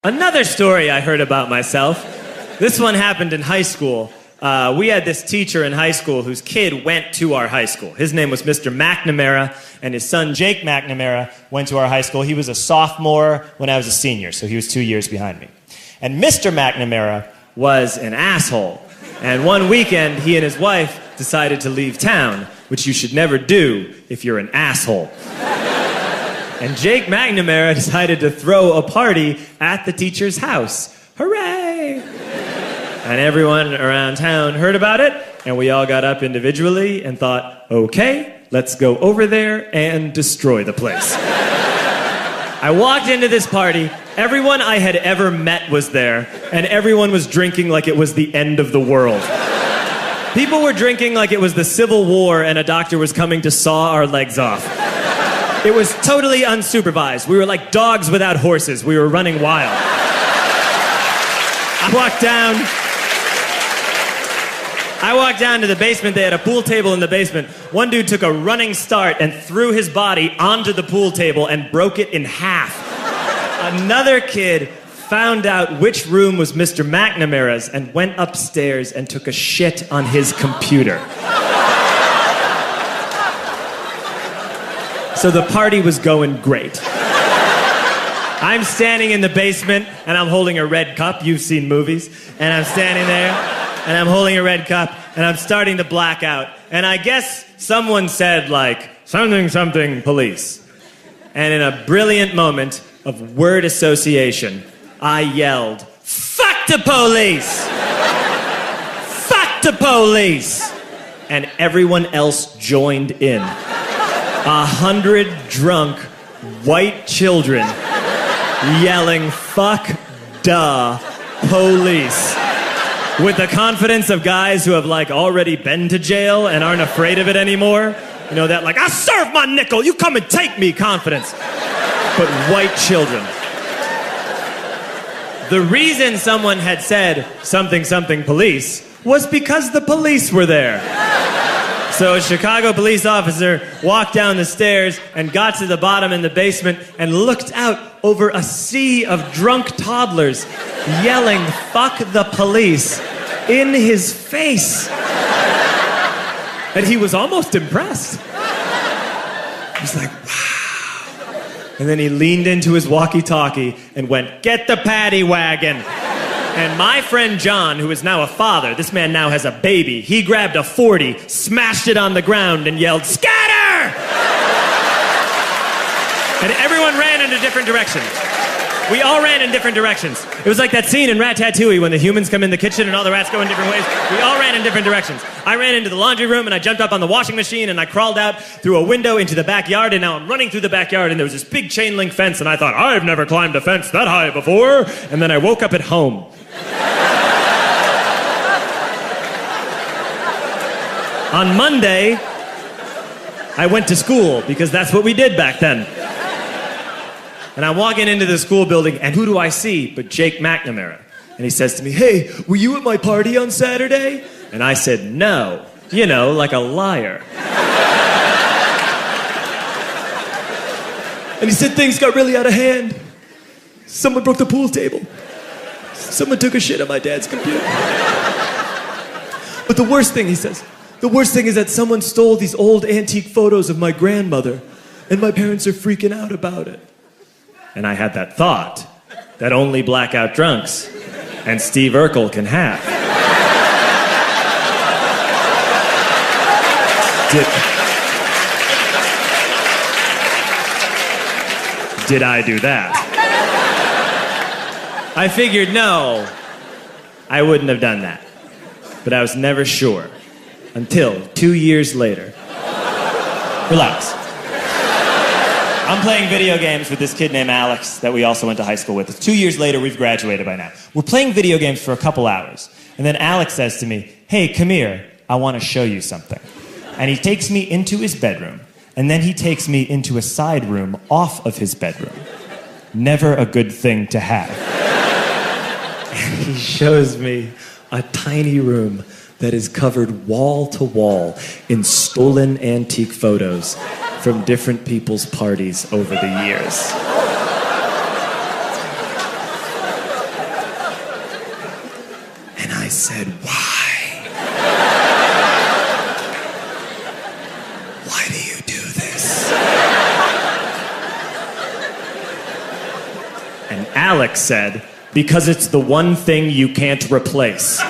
Another story I heard about myself. This one happened in high school. We had this teacher in high school whose kid went to our high school. His name was Mr. McNamara, and his son Jake McNamara went to our high school. He was a sophomore when I was a senior, so he was 2 years behind me. And Mr. McNamara was an asshole. And one weekend, he and his wife decided to leave town, which you should never do if you're an asshole. And Jake McNamara decided to throw a party at the teacher's house. Hooray! And everyone around town heard about it, and we all got up individually and thought, okay, let's go over there and destroy the place. I walked into this party, everyone I had ever met was there, and everyone was drinking like it was the end of the world. People were drinking like it was the Civil War and a doctor was coming to saw our legs off. It was totally unsupervised. We were like dogs without horses. We were running wild. I walked down to the basement. They had a pool table in the basement. One dude took a running start and threw his body onto the pool table and broke it in half. Another kid found out which room was Mr. McNamara's and went upstairs and took a shit on his computer. So the party was going great. I'm standing in the basement and I'm holding a red cup. You've seen movies. And I'm standing there and I'm holding a red cup and I'm starting to black out. And I guess someone said like, something police. And in a brilliant moment of word association, I yelled, fuck the police! Fuck the police! And everyone else joined in. 100 drunk white children yelling, fuck the police. With the confidence of guys who have like already been to jail and aren't afraid of it anymore. You know, that like, I serve my nickel, you come and take me confidence. But white children. The reason someone had said something police was because the police were there. So a Chicago police officer walked down the stairs and got to the bottom in the basement and looked out over a sea of drunk toddlers yelling, fuck the police, in his face. And he was almost impressed. He was like, wow. And then he leaned into his walkie-talkie and went, get the paddy wagon. And my friend John, who is now a father, this man now has a baby, he grabbed a 40, smashed it on the ground, and yelled, scatter! And everyone ran in a different direction. We all ran in different directions. It was like that scene in Ratatouille when the humans come in the kitchen and all the rats go in different ways. We all ran in different directions. I ran into the laundry room and I jumped up on the washing machine and I crawled out through a window into the backyard, and now I'm running through the backyard and there was this big chain link fence and I thought, I've never climbed a fence that high before. And then I woke up at home. On Monday, I went to school because that's what we did back then. And I'm walking into the school building, and who do I see but Jake McNamara? And he says to me, hey, were you at my party on Saturday? And I said, no. You know, like a liar. And he said things got really out of hand. Someone broke the pool table. Someone took a shit on my dad's computer. But the worst thing, he says, the worst thing is that someone stole these old antique photos of my grandmother, and my parents are freaking out about it. And I had that thought that only blackout drunks and Steve Urkel can have. Did I do that? I figured, no, I wouldn't have done that. But I was never sure until 2 years later. Relax. I'm playing video games with this kid named Alex that we also went to high school with. 2 years later, we've graduated by now. We're playing video games for a couple hours. And then Alex says to me, hey, come here, I want to show you something. And he takes me into his bedroom. And then he takes me into a side room off of his bedroom. Never a good thing to have. And he shows me a tiny room that is covered wall to wall in stolen antique photos from different people's parties over the years. said, why? Why do you do this? And Alex said, because it's the one thing you can't replace.